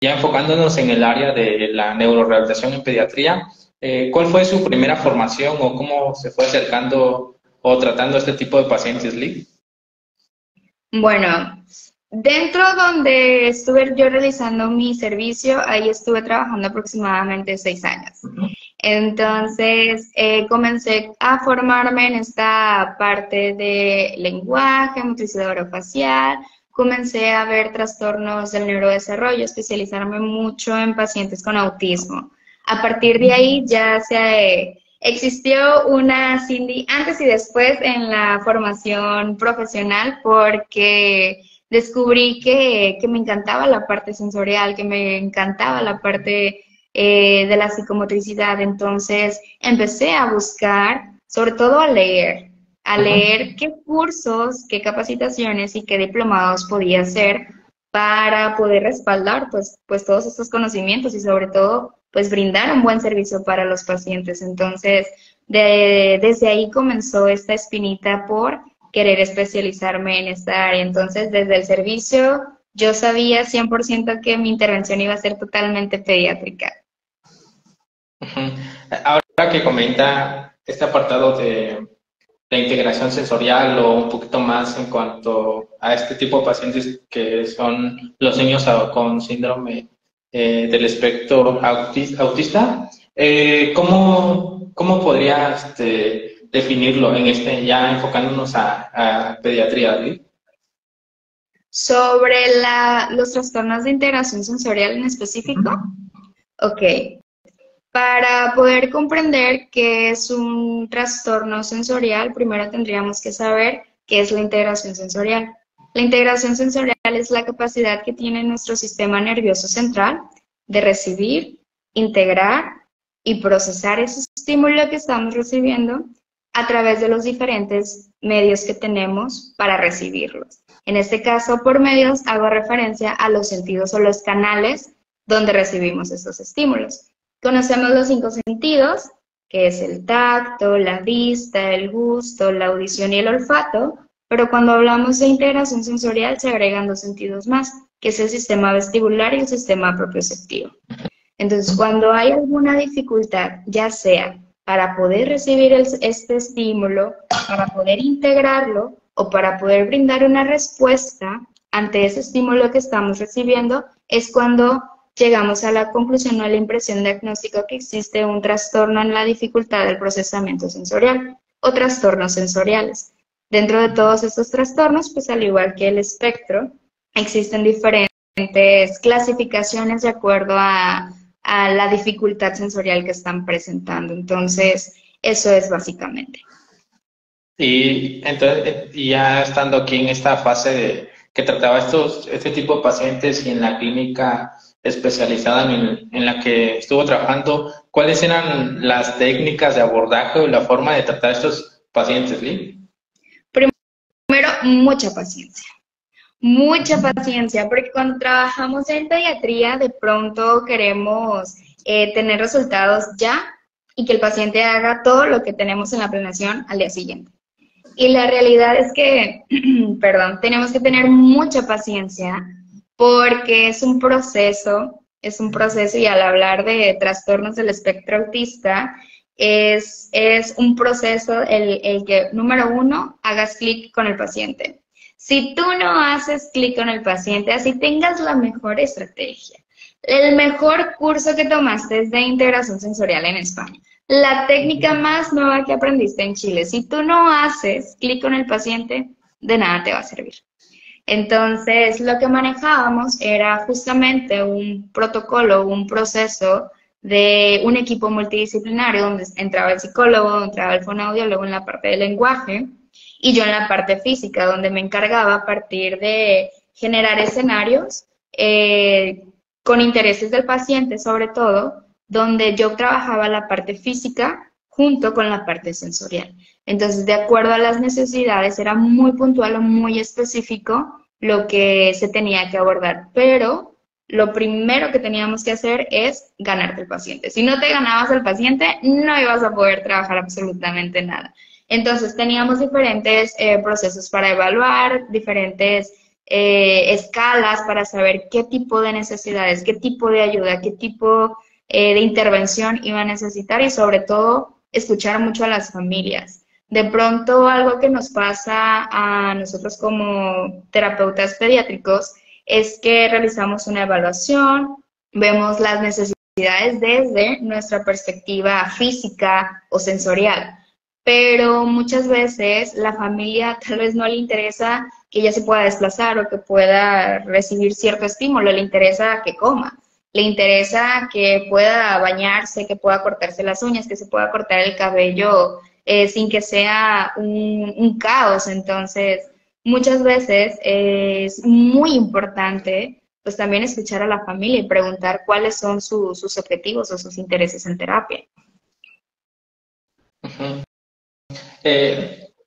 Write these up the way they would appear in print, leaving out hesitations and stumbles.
ya enfocándonos en el área de la neurorehabilitación en pediatría, ¿cuál fue su primera formación o cómo se fue acercando o tratando este tipo de pacientes, Lee? Bueno, dentro donde estuve yo realizando mi servicio, ahí estuve trabajando aproximadamente 6 años. Entonces, comencé a formarme en esta parte de lenguaje, motricidad orofacial, comencé a ver trastornos del neurodesarrollo, especializarme mucho en pacientes con autismo. A partir de ahí ya existió una Cindy antes y después en la formación profesional porque descubrí que me encantaba la parte sensorial, que me encantaba la parte de la psicomotricidad. Entonces empecé a buscar, sobre todo a Ujú. leer qué cursos, qué capacitaciones y qué diplomados podía hacer para poder respaldar pues todos estos conocimientos y sobre todo pues brindar un buen servicio para los pacientes. Entonces, desde ahí comenzó esta espinita por querer especializarme en esta área. Entonces, desde el servicio, yo sabía 100% que mi intervención iba a ser totalmente pediátrica. Ujú. Ahora que comenta este apartado de la integración sensorial o un poquito más en cuanto a este tipo de pacientes que son los niños con síndrome del espectro autista, ¿cómo podría definirlo en ya enfocándonos a pediatría, ¿sí? Sobre los trastornos de integración sensorial en específico, ok. Para poder comprender qué es un trastorno sensorial, primero tendríamos que saber qué es la integración sensorial. La integración sensorial es la capacidad que tiene nuestro sistema nervioso central de recibir, integrar y procesar ese estímulo que estamos recibiendo a través de los diferentes medios que tenemos para recibirlos. En este caso, por medios, hago referencia a los sentidos o los canales donde recibimos estos estímulos. Conocemos los 5 sentidos, que es el tacto, la vista, el gusto, la audición y el olfato, pero cuando hablamos de integración sensorial se agregan 2 sentidos más, que es el sistema vestibular y el sistema propioceptivo. Entonces, cuando hay alguna dificultad, ya sea para poder recibir este estímulo, para poder integrarlo o para poder brindar una respuesta ante ese estímulo que estamos recibiendo, es cuando llegamos a la conclusión o a la impresión diagnóstica que existe un trastorno en la dificultad del procesamiento sensorial o trastornos sensoriales. Dentro de todos estos trastornos, pues al igual que el espectro, existen diferentes clasificaciones de acuerdo a la dificultad sensorial que están presentando. Entonces, eso es básicamente. Y entonces, y ya estando aquí en esta fase de que trataba este tipo de pacientes y en la clínica especializada en la que estuvo trabajando, ¿cuáles eran las técnicas de abordaje o la forma de tratar a estos pacientes, Lee? Primero, mucha paciencia, porque cuando trabajamos en pediatría, de pronto queremos tener resultados ya y que el paciente haga todo lo que tenemos en la planeación al día siguiente. Y la realidad es que, perdón, tenemos que tener mucha paciencia porque es un proceso y al hablar de trastornos del espectro autista, es un proceso el que, número uno, hagas clic con el paciente. Si tú no haces clic con el paciente, así tengas la mejor estrategia, el mejor curso que tomaste es de integración sensorial en España, la técnica más nueva que aprendiste en Chile, si tú no haces clic con el paciente, de nada te va a servir. Entonces, lo que manejábamos era justamente un protocolo, un proceso de un equipo multidisciplinario donde entraba el psicólogo, donde entraba el fonoaudiólogo en la parte del lenguaje y yo en la parte física, donde me encargaba a partir de generar escenarios con intereses del paciente sobre todo, donde yo trabajaba la parte física junto con la parte sensorial. Entonces, de acuerdo a las necesidades, era muy puntual o muy específico lo que se tenía que abordar, pero lo primero que teníamos que hacer es ganarte el paciente. Si no te ganabas al paciente, no ibas a poder trabajar absolutamente nada. Entonces teníamos diferentes procesos para evaluar, diferentes escalas para saber qué tipo de necesidades, qué tipo de ayuda, qué tipo de intervención iba a necesitar y sobre todo escuchar mucho a las familias. De pronto algo que nos pasa a nosotros como terapeutas pediátricos es que realizamos una evaluación, vemos las necesidades desde nuestra perspectiva física o sensorial, pero muchas veces la familia tal vez no le interesa que ella se pueda desplazar o que pueda recibir cierto estímulo, le interesa que coma, le interesa que pueda bañarse, que pueda cortarse las uñas, que se pueda cortar el cabello sin que sea un caos. Entonces, muchas veces es muy importante pues también escuchar a la familia y preguntar cuáles son sus objetivos o sus intereses en terapia. Ujú.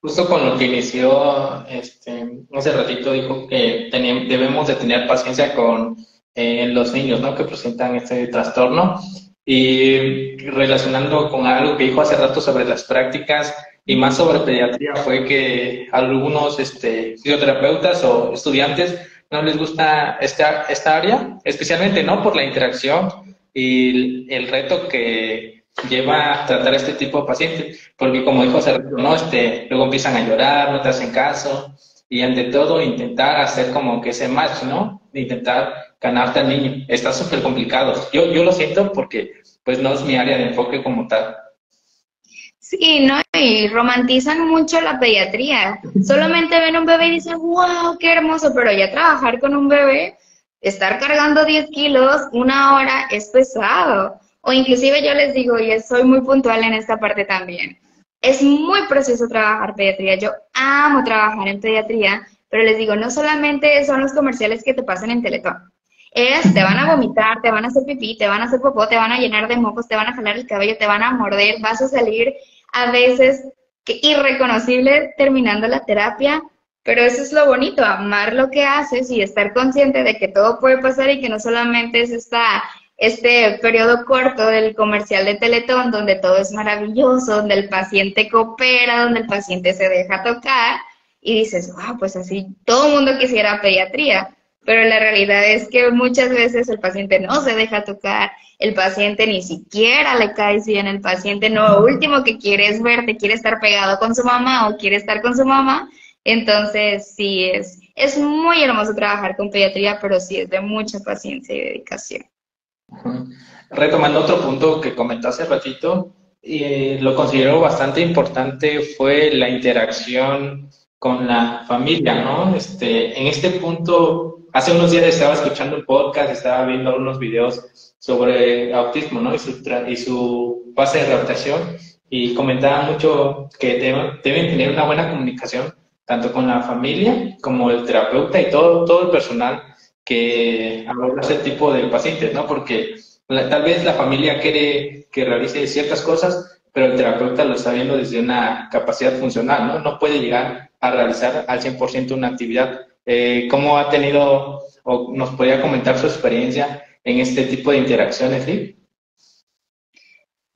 Justo con lo que inició, hace ratito dijo que debemos de tener paciencia con los niños, ¿no? Que presentan este trastorno. Y relacionando con algo que dijo hace rato sobre las prácticas y más sobre pediatría, fue que algunos fisioterapeutas o estudiantes no les gusta esta área, especialmente, ¿no? Por la interacción y el reto que lleva a tratar este tipo de pacientes, porque como dijo hace rato, ¿no? Luego empiezan a llorar, no te hacen caso, y ante todo intentar hacer como que ese match, ¿no? Intentar ganarte al niño. Está súper complicado. Yo lo siento porque pues no es mi área de enfoque como tal. Sí, ¿no? Y romantizan mucho la pediatría. Solamente ven un bebé y dicen, wow, qué hermoso, pero ya trabajar con un bebé, estar cargando 10 kilos una hora es pesado. O inclusive yo les digo, y soy muy puntual en esta parte también, es muy precioso trabajar pediatría. Yo amo trabajar en pediatría, pero les digo, no solamente son los comerciales que te pasan en Teletón. Te van a vomitar, te van a hacer pipí, te van a hacer popó, te van a llenar de mocos, te van a jalar el cabello, te van a morder, vas a salir a veces irreconocible terminando la terapia, pero eso es lo bonito, amar lo que haces y estar consciente de que todo puede pasar y que no solamente es este periodo corto del comercial de Teletón donde todo es maravilloso, donde el paciente coopera, donde el paciente se deja tocar y dices, wow, pues así todo el mundo quisiera pediatría, pero la realidad es que muchas veces el paciente no se deja tocar, el paciente ni siquiera le caes bien, el paciente no, lo último que quiere es verte, quiere estar pegado con su mamá o quiere estar con su mamá. Entonces sí, es muy hermoso trabajar con pediatría, pero sí es de mucha paciencia y dedicación. Ujú. Retomando otro punto que comentaste hace ratito, y lo considero bastante importante, fue la interacción con la familia, ¿no? En este punto, hace unos días estaba escuchando un podcast, estaba viendo unos videos sobre autismo, ¿no? Y su fase de adaptación, y comentaba mucho que deben tener una buena comunicación, tanto con la familia como el terapeuta y todo el personal que aborda ese tipo de pacientes, ¿no? Porque tal vez la familia quiere que realice ciertas cosas, pero el terapeuta lo está viendo desde una capacidad funcional, ¿no? No puede llegar a realizar al 100% una actividad. ¿Cómo ha tenido o nos podría comentar su experiencia en este tipo de interacciones, Liv?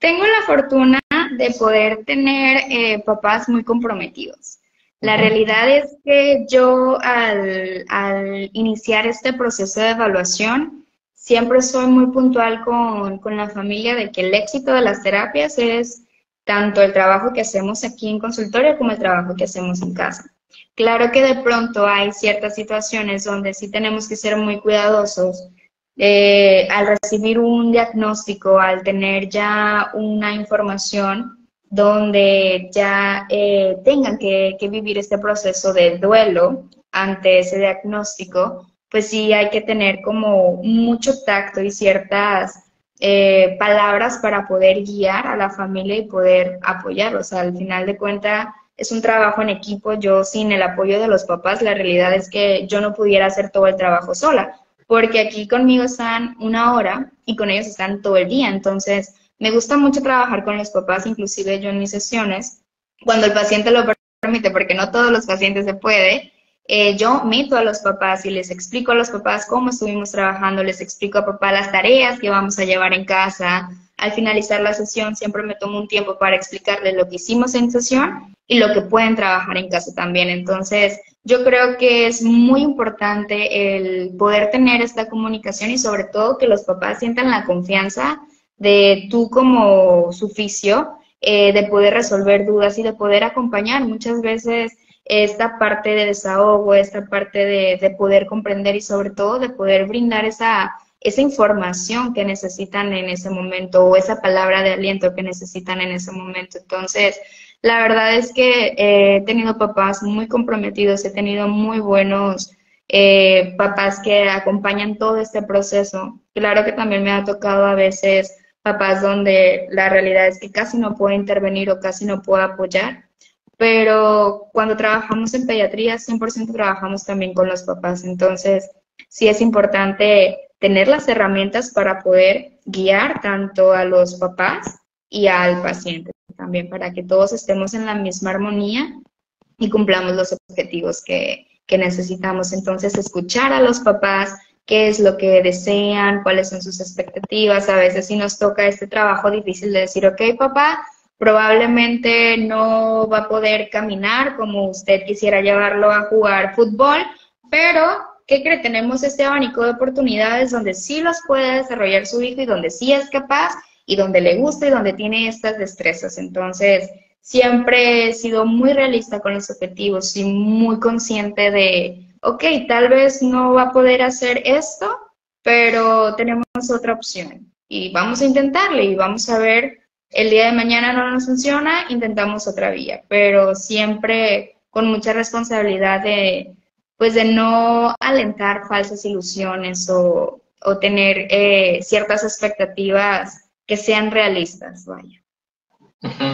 Tengo la fortuna de poder tener papás muy comprometidos. La realidad es que yo al iniciar este proceso de evaluación, siempre soy muy puntual con la familia de que el éxito de las terapias es tanto el trabajo que hacemos aquí en consultorio como el trabajo que hacemos en casa. Claro que de pronto hay ciertas situaciones donde sí tenemos que ser muy cuidadosos al recibir un diagnóstico, al tener ya una información donde ya tengan que vivir este proceso de duelo ante ese diagnóstico, pues sí hay que tener como mucho tacto y ciertas palabras para poder guiar a la familia y poder apoyarlos. O sea, al final de cuentas es un trabajo en equipo. Yo sin el apoyo de los papás, la realidad es que yo no pudiera hacer todo el trabajo sola, porque aquí conmigo están una hora y con ellos están todo el día. Entonces, me gusta mucho trabajar con los papás, inclusive yo en mis sesiones, cuando el paciente lo permite, porque no todos los pacientes se puede, yo meto a los papás y les explico a los papás cómo estuvimos trabajando, les explico a papá las tareas que vamos a llevar en casa. Al finalizar la sesión siempre me tomo un tiempo para explicarles lo que hicimos en sesión y lo que pueden trabajar en casa también. Entonces, yo creo que es muy importante el poder tener esta comunicación y sobre todo que los papás sientan la confianza de tú como su fisio, de poder resolver dudas y de poder acompañar. Muchas veces esta parte de desahogo, esta parte de poder comprender y sobre todo de poder brindar esa información que necesitan en ese momento o esa palabra de aliento que necesitan en ese momento. Entonces, la verdad es que he tenido papás muy comprometidos, he tenido muy buenos papás que acompañan todo este proceso. Claro que también me ha tocado a veces papás donde la realidad es que casi no puedo intervenir o casi no puedo apoyar, pero cuando trabajamos en pediatría, 100% trabajamos también con los papás. Entonces, sí es importante tener las herramientas para poder guiar tanto a los papás y al paciente también, para que todos estemos en la misma armonía y cumplamos los objetivos que necesitamos. Entonces, escuchar a los papás, qué es lo que desean, cuáles son sus expectativas. A veces sí nos toca este trabajo difícil de decir, ok, papá, probablemente no va a poder caminar como usted quisiera llevarlo a jugar fútbol, pero ¿qué cree? Tenemos este abanico de oportunidades donde sí las puede desarrollar su hijo y donde sí es capaz y donde le gusta y donde tiene estas destrezas. Entonces, siempre he sido muy realista con los objetivos y muy consciente de, ok, tal vez no va a poder hacer esto, pero tenemos otra opción y vamos a intentarle y vamos a ver, el día de mañana no nos funciona, intentamos otra vía, pero siempre con mucha responsabilidad de, pues de no alentar falsas ilusiones o tener ciertas expectativas que sean realistas, vaya. Ujú.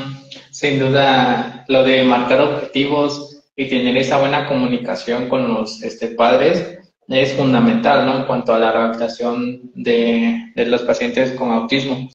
Sin duda, lo de marcar objetivos y tener esa buena comunicación con los padres es fundamental, ¿no? En cuanto a la rehabilitación de los pacientes con autismo.